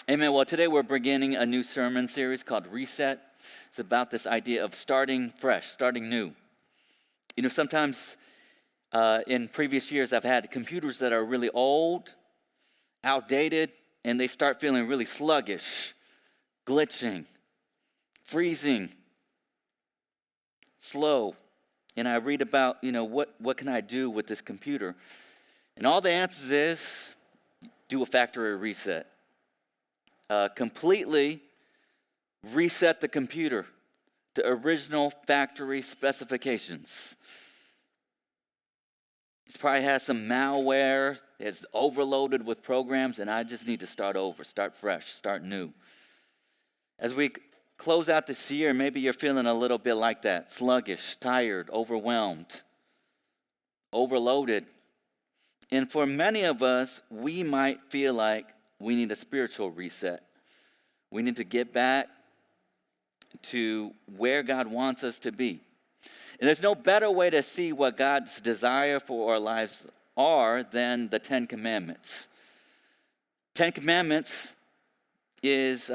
Amen. Well, today we're beginning a new sermon series called Reset. It's about this idea of starting fresh, starting new. You know, sometimes in previous years, I've had computers that are really old, outdated, and they start feeling really sluggish, glitching, freezing, slow. And I read about, what can I do with this computer? And all the answers is do a factory reset. Completely reset the computer to original factory specifications. It probably has some malware, it's overloaded with programs, and I just need to start over, start fresh, start new. As we close out this year, maybe you're feeling a little bit like that, sluggish, tired, overwhelmed, overloaded. And for many of us, we might feel like we need a spiritual reset. We need to get back to where God wants us to be. And there's no better way to see what God's desire for our lives are than the 10 Commandments. 10 Commandments is,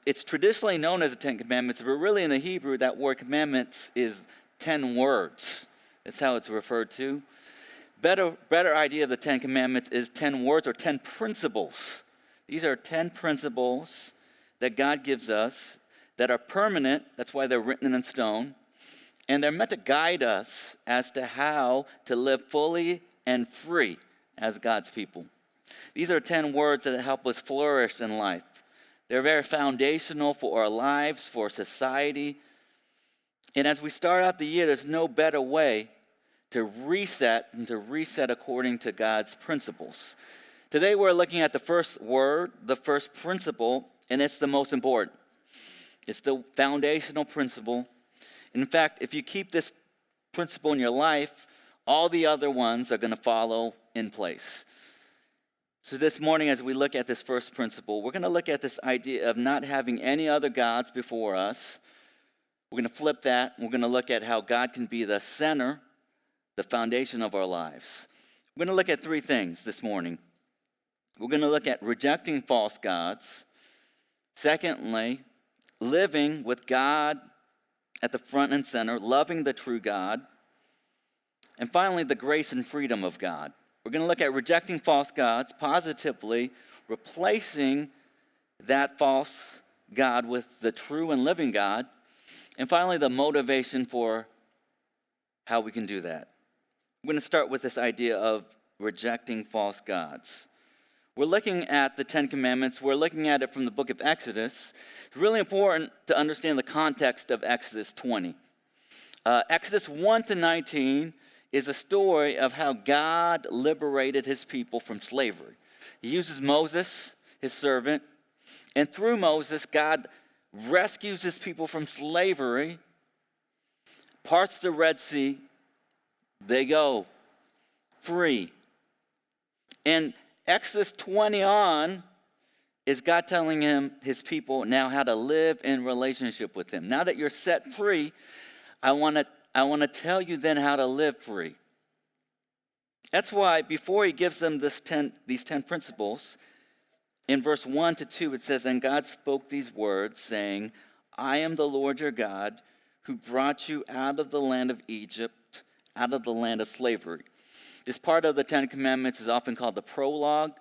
it's traditionally known as the 10 Commandments, but really in the Hebrew, that word commandments is 10 words. That's how it's referred to. Better idea of the 10 Commandments is 10 words or 10 principles. These are 10 principles that God gives us that are permanent. That's why they're written in stone. And they're meant to guide us as to how to live fully and free as God's people. These are 10 words that help us flourish in life. They're very foundational for our lives, for society. And as we start out the year, there's no better way to reset than to reset according to God's principles. Today we're looking at the first word, the first principle, and it's the most important. It's the foundational principle. In fact, if you keep this principle in your life, all the other ones are going to follow in place. So this morning, as we look at this first principle, we're going to look at this idea of not having any other gods before us. We're going to flip that. We're going to look at how God can be the center, the foundation of our lives. We're going to look at three things this morning. We're going to look at rejecting false gods. Secondly, living with God at the front and center, loving the true God. And finally, the grace and freedom of God. We're going to look at rejecting false gods, positively replacing that false God with the true and living God. And finally, the motivation for how we can do that. We're going to start with this idea of rejecting false gods. We're looking at the 10 Commandments. We're looking at it from the book of Exodus. It's really important to understand the context of Exodus 20. Exodus 1 to 19 is a story of how God liberated his people from slavery. He uses Moses, his servant, and through Moses, God rescues his people from slavery, parts the Red Sea, they go free. And Exodus 20 on is God telling his people now how to live in relationship with him. Now that you're set free, I want to tell you then how to live free. That's why before he gives them these 10 principles, in verse 1 to 2 it says, "And God spoke these words, saying, I am the Lord your God, who brought you out of the land of Egypt, out of the land of slavery." This part of the 10 Commandments is often called the prologue.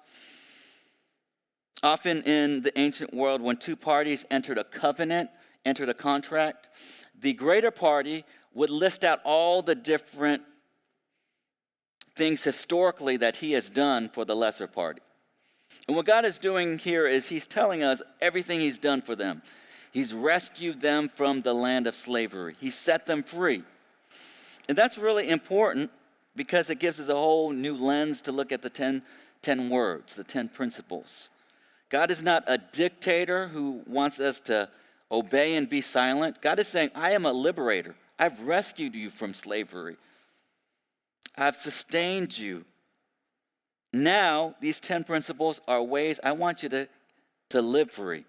Often in the ancient world, when two parties entered a covenant, entered a contract, the greater party would list out all the different things historically that he has done for the lesser party. And what God is doing here is he's telling us everything he's done for them. He's rescued them from the land of slavery. He set them free. And that's really important because it gives us a whole new lens to look at the 10 words, the 10 principles. God is not a dictator who wants us to obey and be silent. God is saying, I am a liberator. I've rescued you from slavery. I've sustained you. Now, these 10 principles are ways I want you to live free.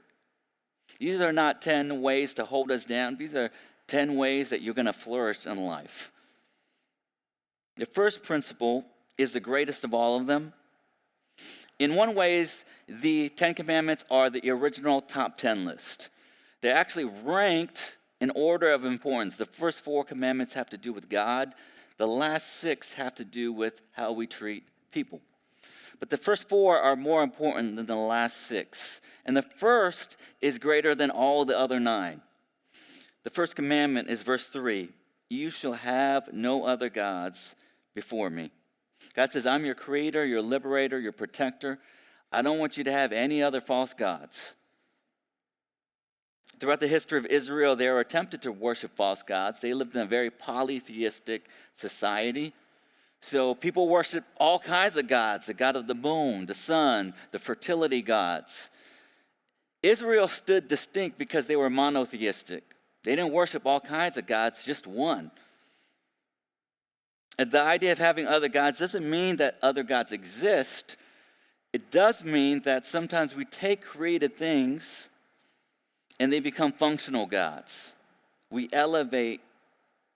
These are not 10 ways to hold us down. These are 10 ways that you're going to flourish in life. The first principle is the greatest of all of them. In one way, the Ten Commandments are the original top 10 list. They're actually ranked in order of importance. The first 4 commandments have to do with God. The last 6 have to do with how we treat people. But the first 4 are more important than the last 6. And the first is greater than all the other 9. The first commandment is verse 3. You shall have no other gods before me. God says, I'm your creator, your liberator, your protector. I don't want you to have any other false gods. Throughout the history of Israel, they were attempted to worship false gods. They lived in a very polytheistic society. So people worshiped all kinds of gods, the god of the moon, the sun, the fertility gods. Israel stood distinct because they were monotheistic. They didn't worship all kinds of gods, just one. And the idea of having other gods doesn't mean that other gods exist. It does mean that sometimes we take created things and they become functional gods. We elevate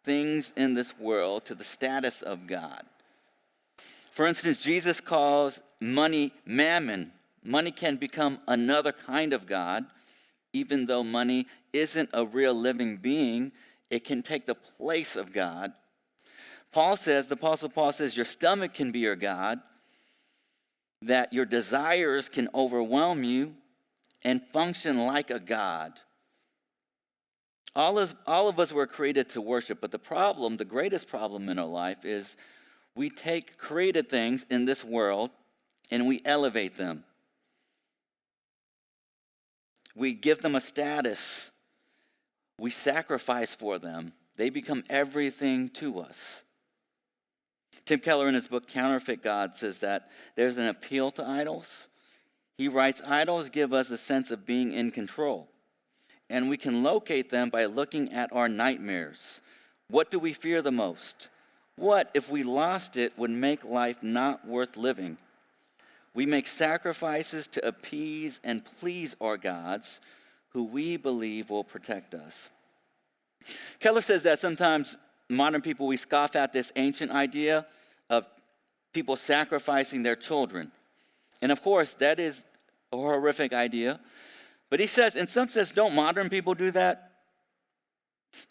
things in this world to the status of God. For instance, Jesus calls money mammon. Money can become another kind of God. Even though money isn't a real living being, it can take the place of God. The Apostle Paul says, your stomach can be your God, that your desires can overwhelm you and function like a god. All of us were created to worship, but the greatest problem in our life is we take created things in this world and we elevate them. We give them a status. We sacrifice for them. They become everything to us. Tim Keller, in his book Counterfeit God, says that there's an appeal to idols. He writes, idols give us a sense of being in control, and we can locate them by looking at our nightmares. What do we fear the most? What, if we lost it, would make life not worth living? We make sacrifices to appease and please our gods, who we believe will protect us. Keller says that sometimes modern people, we scoff at this ancient idea of people sacrificing their children. And of course, that is a horrific idea. But he says, in some sense, don't modern people do that?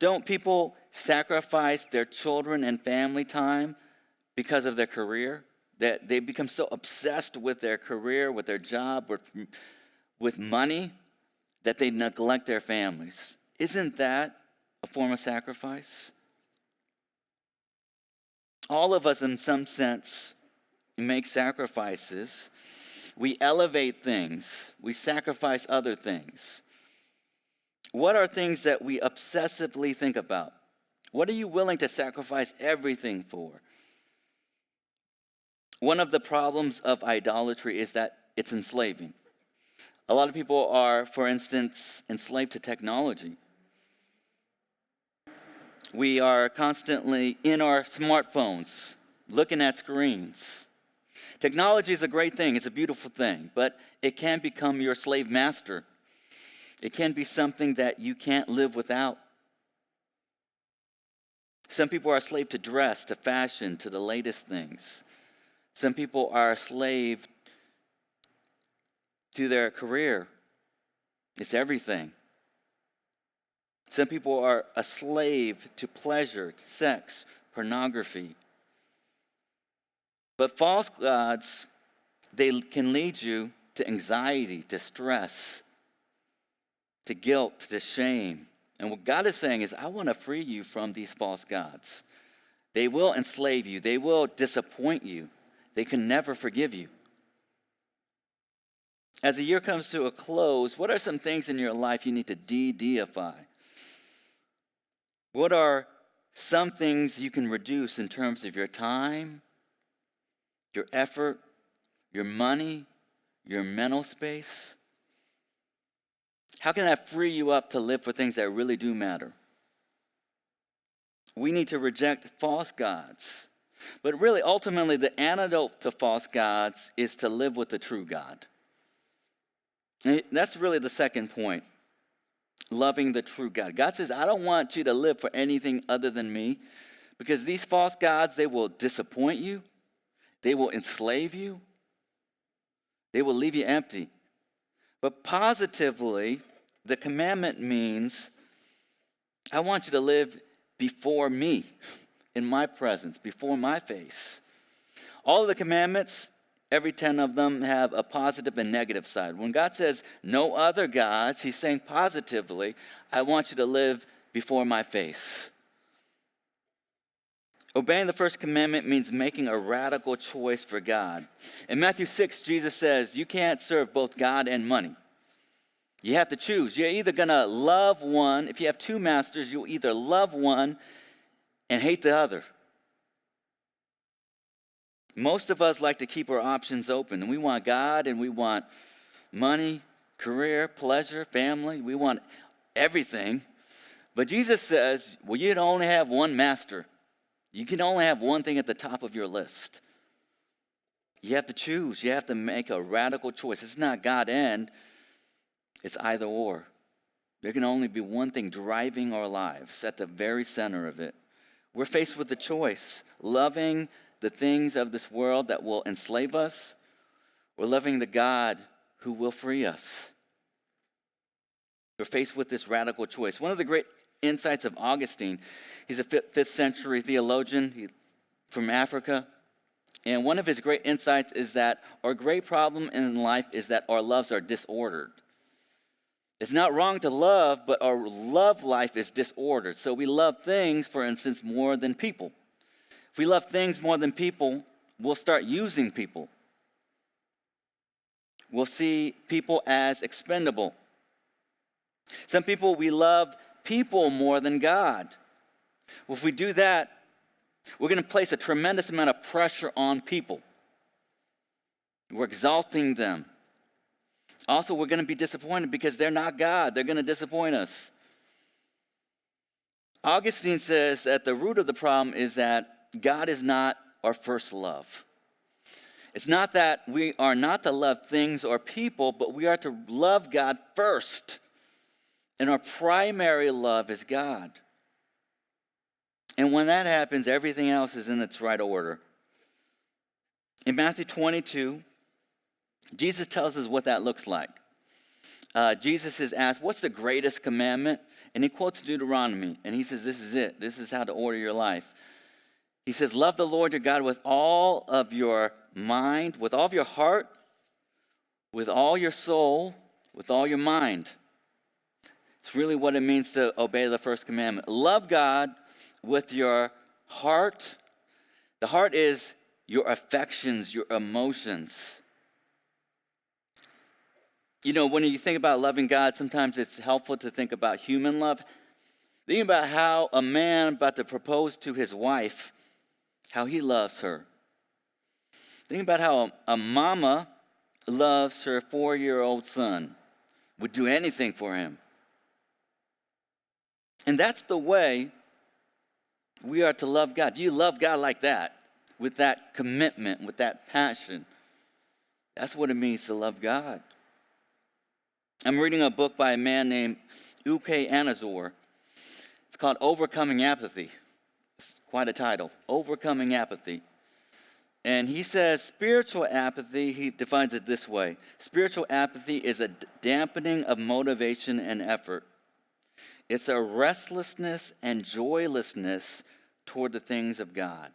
Don't people sacrifice their children and family time because of their career? That they become so obsessed with their career, with their job, with money, that they neglect their families. Isn't that a form of sacrifice? All of us, in some sense, make sacrifices. We elevate things. We sacrifice other things. What are things that we obsessively think about? What are you willing to sacrifice everything for? One of the problems of idolatry is that it's enslaving. A lot of people are, for instance, enslaved to technology. We are constantly in our smartphones, looking at screens. Technology is a great thing. It's a beautiful thing, but it can become your slave master. It can be something that you can't live without. Some people are a slave to dress, to fashion, to the latest things. Some people are a slave to their career. It's everything. Some people are a slave to pleasure, to sex, pornography. But false gods, they can lead you to anxiety, to stress, to guilt, to shame. And what God is saying is, I want to free you from these false gods. They will enslave you. They will disappoint you. They can never forgive you. As the year comes to a close, what are some things in your life you need to de-deify? What are some things you can reduce in terms of your time, your effort, your money, your mental space? How can that free you up to live for things that really do matter? We need to reject false gods. But really, ultimately, the antidote to false gods is to live with the true God. And that's really the second point. Loving the true God. God says, I don't want you to live for anything other than me, because these false gods, they will disappoint you. They will enslave you. They will leave you empty. But positively, the commandment means I want you to live before me, in my presence, before my face. All of the commandments, every 10 of them, have a positive and negative side. When God says no other gods, he's saying positively, I want you to live before my face. Obeying the first commandment means making a radical choice for God. In Matthew 6, Jesus says, you can't serve both God and money. You have to choose. You're either going to love one. If you have two masters, you'll either love one and hate the other. Most of us like to keep our options open, and we want God and we want money, career, pleasure, family. We want everything. But Jesus says, well, you can only have one master. You can only have one thing at the top of your list. You have to choose. You have to make a radical choice. It's not God and, it's either or. There can only be one thing driving our lives at the very center of it. We're faced with the choice, loving the things of this world that will enslave us, or loving the God who will free us. We're faced with this radical choice. One of the great insights of Augustine, he's a 5th century theologian from Africa, and one of his great insights is that our great problem in life is that our loves are disordered. It's not wrong to love, but our love life is disordered. So we love things, for instance, more than people. If we love things more than people, we'll start using people. We'll see people as expendable. Some people, we love people more than God. Well, if we do that, we're going to place a tremendous amount of pressure on people. We're exalting them. Also, we're going to be disappointed because they're not God. They're going to disappoint us. Augustine says that the root of the problem is that God is not our first love. It's not that we are not to love things or people, but we are to love God first. And our primary love is God. And when that happens, everything else is in its right order. In Matthew 22, Jesus tells us what that looks like. Jesus is asked, what's the greatest commandment? And he quotes Deuteronomy, and he says, this is it. This is how to order your life. He says, love the Lord your God with all of your mind, with all of your heart, with all your soul, with all your mind. It's really what it means to obey the first commandment. Love God with your heart. The heart is your affections, your emotions. You know, when you think about loving God, sometimes it's helpful to think about human love. Think about how a man about to propose to his wife, how he loves her. Think about how a mama loves her 4-year-old son, would do anything for him. And that's the way we are to love God. Do you love God like that? With that commitment, with that passion? That's what it means to love God. I'm reading a book by a man named Uke Anazor. It's called Overcoming Apathy. It's quite a title, Overcoming Apathy. And he says spiritual apathy, he defines it this way. Spiritual apathy is a dampening of motivation and effort. It's a restlessness and joylessness toward the things of God.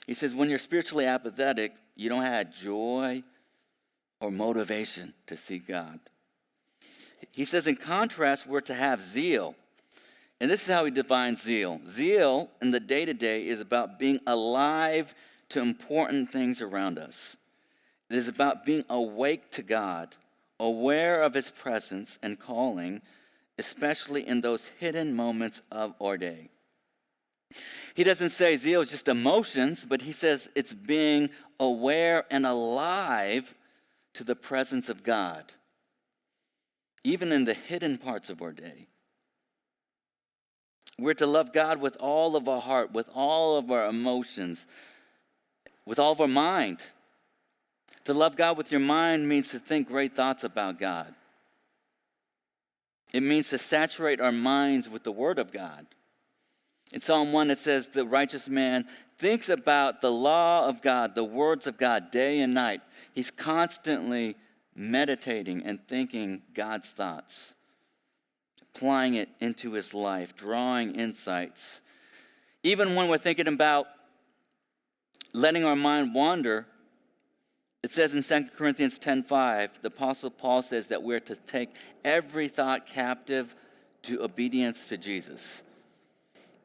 He says when you're spiritually apathetic, you don't have joy or motivation to seek God. He says in contrast, we're to have zeal. And this is how he defines zeal. Zeal in the day-to-day is about being alive to important things around us. It is about being awake to God, aware of his presence and calling, especially in those hidden moments of our day. He doesn't say zeal is just emotions, but he says it's being aware and alive to the presence of God, even in the hidden parts of our day. We're to love God with all of our heart, with all of our emotions, with all of our mind. To love God with your mind means to think great thoughts about God. It means to saturate our minds with the Word of God. In Psalm 1, it says, the righteous man thinks about the law of God, the words of God, day and night. He's constantly meditating and thinking God's thoughts, applying it into his life, drawing insights. Even when we're thinking about letting our mind wander, it says in 2 Corinthians 10:5, the Apostle Paul says that we're to take every thought captive to obedience to Jesus.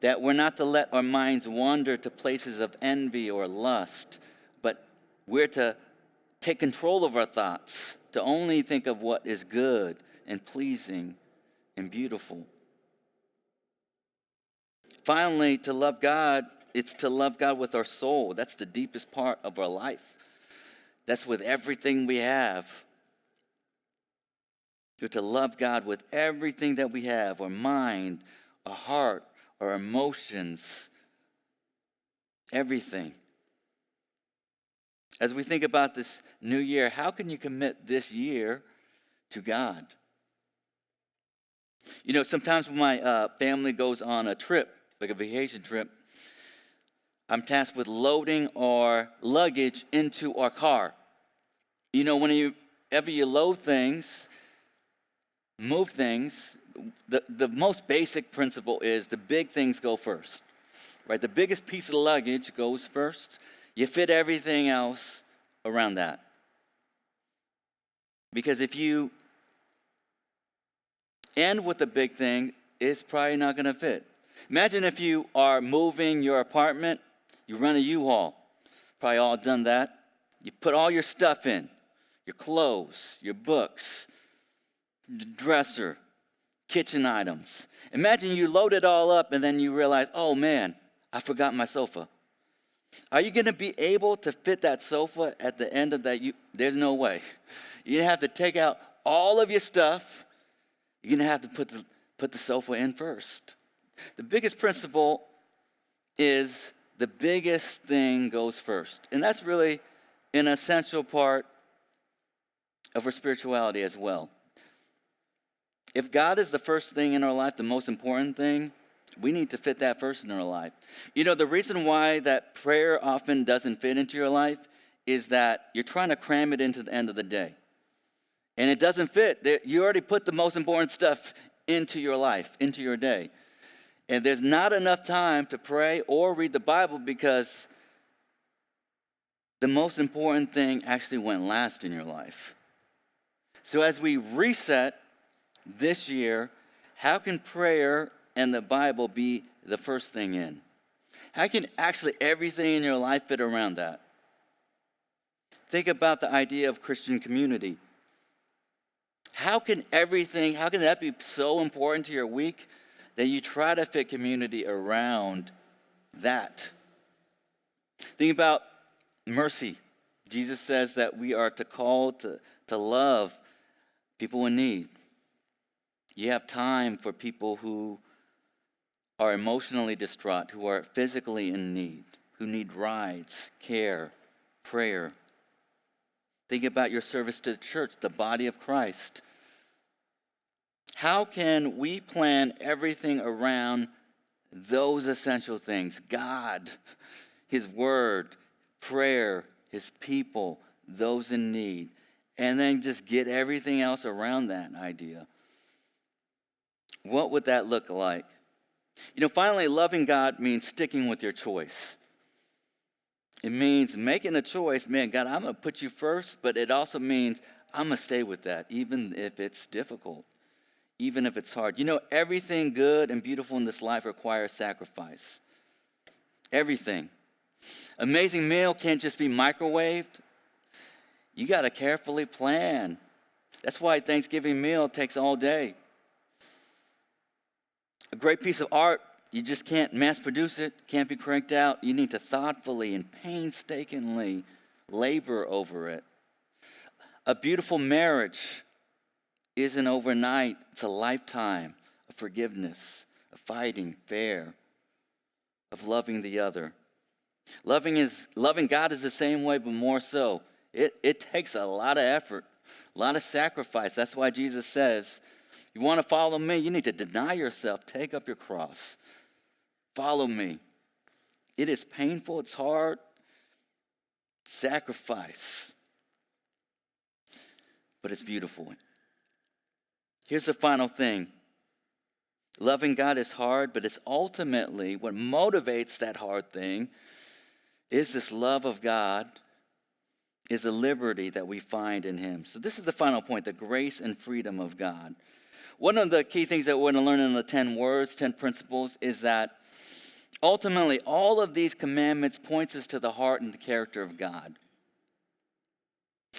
That we're not to let our minds wander to places of envy or lust, but we're to take control of our thoughts, to only think of what is good and pleasing and beautiful. Finally, to love God, it's to love God with our soul. That's the deepest part of our life. That's with everything we have. We're to love God with everything that we have, our mind, our heart, our emotions, everything. As we think about this new year, how can you commit this year to God? You know, sometimes when my family goes on a trip, like a vacation trip, I'm tasked with loading our luggage into our car. You know, whenever you load things, move things, the most basic principle is the big things go first, right? The biggest piece of the luggage goes first. You fit everything else around that. Because if you end with the big thing, it's probably not going to fit. Imagine if you are moving your apartment, you rent a U-Haul. Probably all done that. You put all your stuff in, your clothes, your books, your dresser, kitchen items. Imagine you load it all up and then you realize, oh man, I forgot my sofa. Are you going to be able to fit that sofa at the end of that? There's no way. You're going to have to take out all of your stuff. You're going to have to put the sofa in first. The biggest principle is the biggest thing goes first. And that's really an essential part of our spirituality as well. If God is the first thing in our life, the most important thing, we need to fit that first in our life. You know, the reason why that prayer often doesn't fit into your life is that you're trying to cram it into the end of the day. And it doesn't fit. You already put the most important stuff into your life, into your day. And there's not enough time to pray or read the Bible because the most important thing actually went last in your life. So as we reset this year, how can prayer and the Bible be the first thing in? How can actually everything in your life fit around that? Think about the idea of Christian community. How can that be so important to your week that you try to fit community around that? Think about mercy. Jesus says that we are to call to love people in need. You have time for people who are emotionally distraught, who are physically in need, who need rides, care, prayer. Think about your service to the church, the body of Christ. How can we plan everything around those essential things? God, His Word, prayer, His people, those in need, and then just get everything else around that idea. What would that look like? You know, finally, loving God means sticking with your choice. It means making a choice. Man, God, I'm going to put you first, but it also means I'm going to stay with that, even if it's difficult, even if it's hard. You know, everything good and beautiful in this life requires sacrifice. Everything. Amazing meal can't just be microwaved. You got to carefully plan. That's why Thanksgiving meal takes all day. A great piece of art, you just can't mass produce it, can't be cranked out. You need to thoughtfully and painstakingly labor over it. A beautiful marriage isn't overnight. It's a lifetime of forgiveness, of fighting fair, of loving the other. Loving God is the same way, but more so. It takes a lot of effort, a lot of sacrifice. That's why Jesus says, you want to follow me, you need to deny yourself, take up your cross. Follow me. It is painful, it's hard. Sacrifice. but it's beautiful. Here's the final thing. Loving God is hard, but it's ultimately what motivates that hard thing is this love of God, is the liberty that we find in him. So this is the final point, the grace and freedom of God. One of the key things that we're going to learn in the 10 words, 10 principles, is that ultimately all of these commandments points us to the heart and the character of God.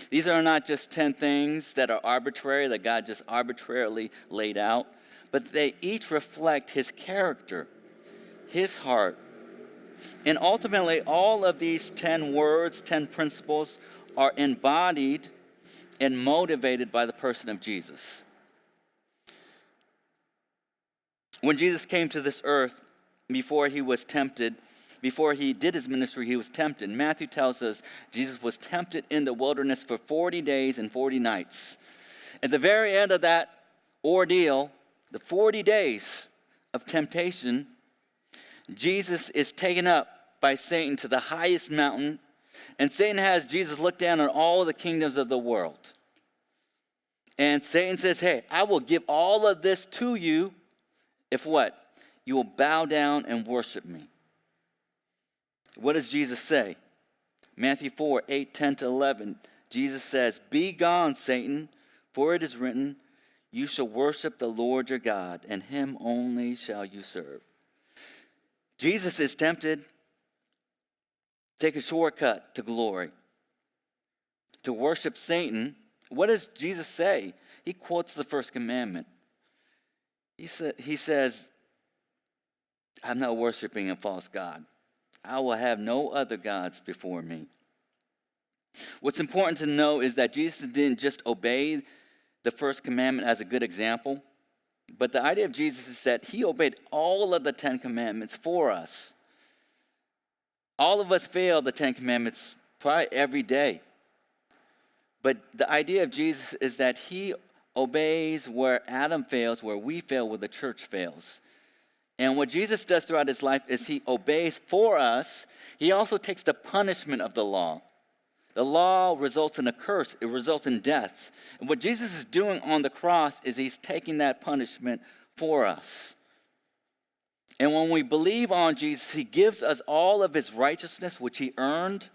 These are not just 10 things that are arbitrary, that God just arbitrarily laid out, but they each reflect his character, his heart. And ultimately, all of these 10 words, 10 principles are embodied and motivated by the person of Jesus. When Jesus came to this earth, before he was tempted, before he did his ministry, he was tempted. Matthew tells us Jesus was tempted in the wilderness for 40 days and 40 nights. At the very end of that ordeal, the 40 days of temptation, Jesus is taken up by Satan to the highest mountain, and Satan has Jesus look down on all the kingdoms of the world. And Satan says, hey, I will give all of this to you if what? You will bow down and worship me. What does Jesus say? Matthew 4, 8, 10 to 11. Jesus says, be gone, Satan, for it is written, you shall worship the Lord your God, and him only shall you serve. Jesus is tempted to take a shortcut to glory, to worship Satan. What does Jesus say? He quotes the first commandment. He says, I'm not worshiping a false god. I will have no other gods before me. What's important to know is that Jesus didn't just obey the first commandment as a good example, but the idea of Jesus is that he obeyed all of the 10 commandments for us. All of us fail the 10 commandments probably every day. But the idea of Jesus is that he obeys where Adam fails, where we fail, where the church fails. And what Jesus does throughout his life is he obeys for us. He also takes the punishment of the law. The law results in a curse. It results in deaths. And what Jesus is doing on the cross is he's taking that punishment for us. And when we believe on Jesus, he gives us all of his righteousness, which he earned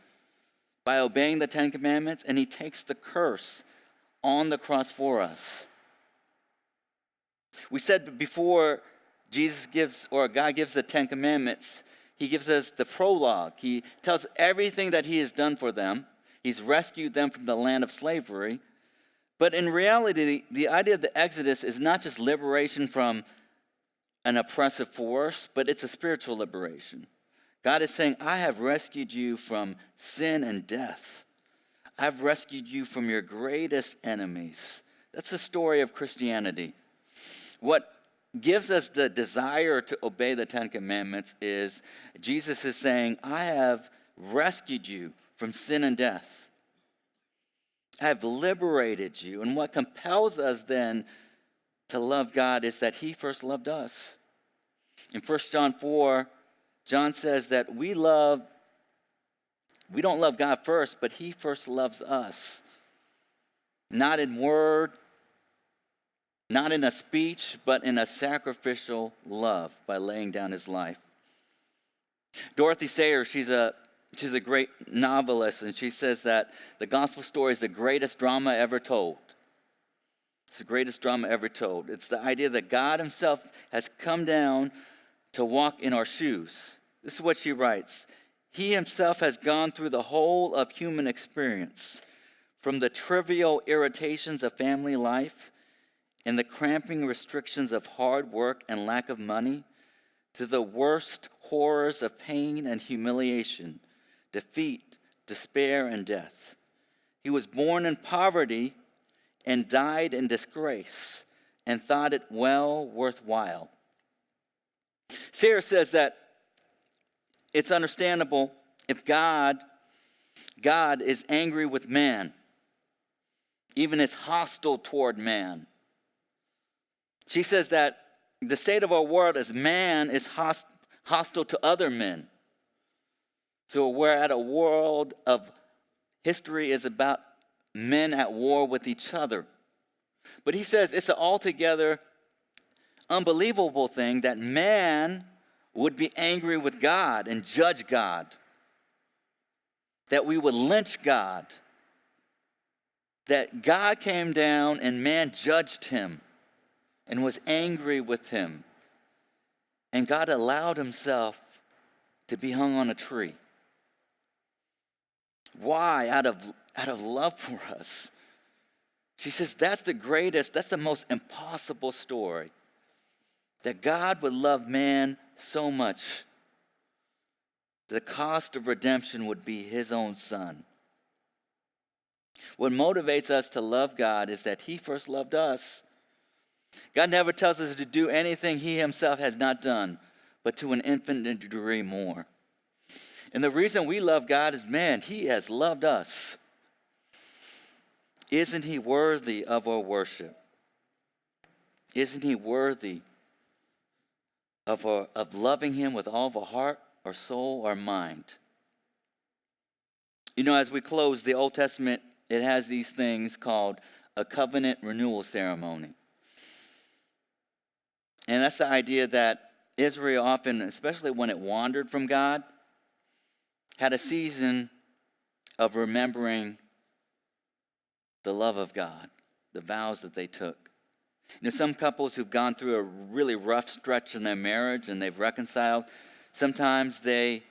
by obeying the 10 commandments, and he takes the curse on the cross for us. We said before Jesus gives, or God gives the 10 commandments, he gives us the prologue. He tells everything that he has done for them. He's rescued them from the land of slavery. But in reality, the idea of the Exodus is not just liberation from an oppressive force, but it's a spiritual liberation. God is saying, I have rescued you from sin and death. I've rescued you from your greatest enemies. That's the story of Christianity. What gives us the desire to obey the 10 commandments is Jesus is saying, I have rescued you from sin and death. I have liberated you. And what compels us then to love God is that he first loved us. In 1 John 4, John says that we don't love God first, but he first loves us. Not in word, not in a speech, but in a sacrificial love by laying down his life. Dorothy Sayers, she's a great novelist, and she says that the gospel story is the greatest drama ever told. It's the greatest drama ever told. It's the idea that God himself has come down to walk in our shoes. This is what she writes. He himself has gone through the whole of human experience, from the trivial irritations of family life and the cramping restrictions of hard work and lack of money, to the worst horrors of pain and humiliation, defeat, despair, and death. He was born in poverty and died in disgrace and thought it well worthwhile. Sarah says that it's understandable if God is angry with man, even is hostile toward man. She says that the state of our world is man is hostile to other men. So we're at a world of history is about men at war with each other. But he says it's an altogether unbelievable thing that man would be angry with God and judge God, that we would lynch God, that God came down and man judged him and was angry with him. And God allowed himself to be hung on a tree. Why? Out of love for us. She says that's the most impossible story. That God would love man so much. The cost of redemption would be his own son. What motivates us to love God is that he first loved us. God never tells us to do anything he himself has not done, but to an infinite degree more. And the reason we love God is, man, he has loved us. Isn't he worthy of our worship? Isn't he worthy of loving him with all of our heart, our soul, our mind? You know, as we close, the Old Testament, it has these things called a covenant renewal ceremony. And that's the idea that Israel often, especially when it wandered from God, had a season of remembering the love of God, the vows that they took. You know, some couples who've gone through a really rough stretch in their marriage and they've reconciled, sometimes they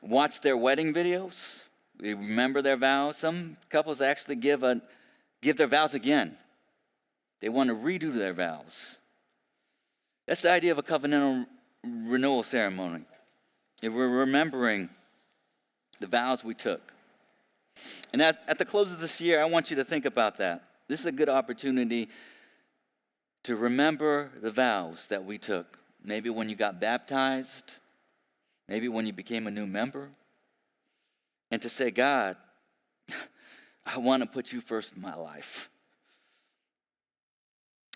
watch their wedding videos. They remember their vows. Some couples actually give their vows again. They want to redo their vows. That's the idea of a covenantal renewal ceremony. If we're remembering the vows we took. And at the close of this year, I want you to think about that. This is a good opportunity to remember the vows that we took. Maybe when you got baptized, maybe when you became a new member. And to say, God, I want to put you first in my life.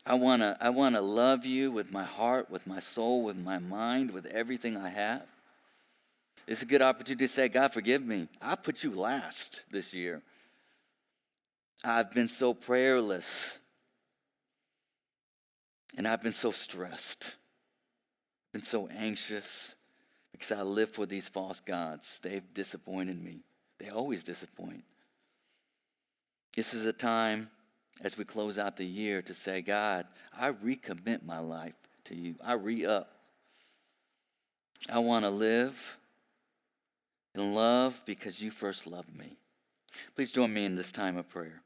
I want to love you with my heart, with my soul, with my mind, with everything I have. It's a good opportunity to say, God, forgive me. I put you last this year. I've been so prayerless. And I've been so stressed. Been so anxious because I live for these false gods. They've disappointed me. They always disappoint. This is a time as we close out the year to say, God, I recommit my life to you. I re-up. I want to live and love because you first loved me. Please join me in this time of prayer.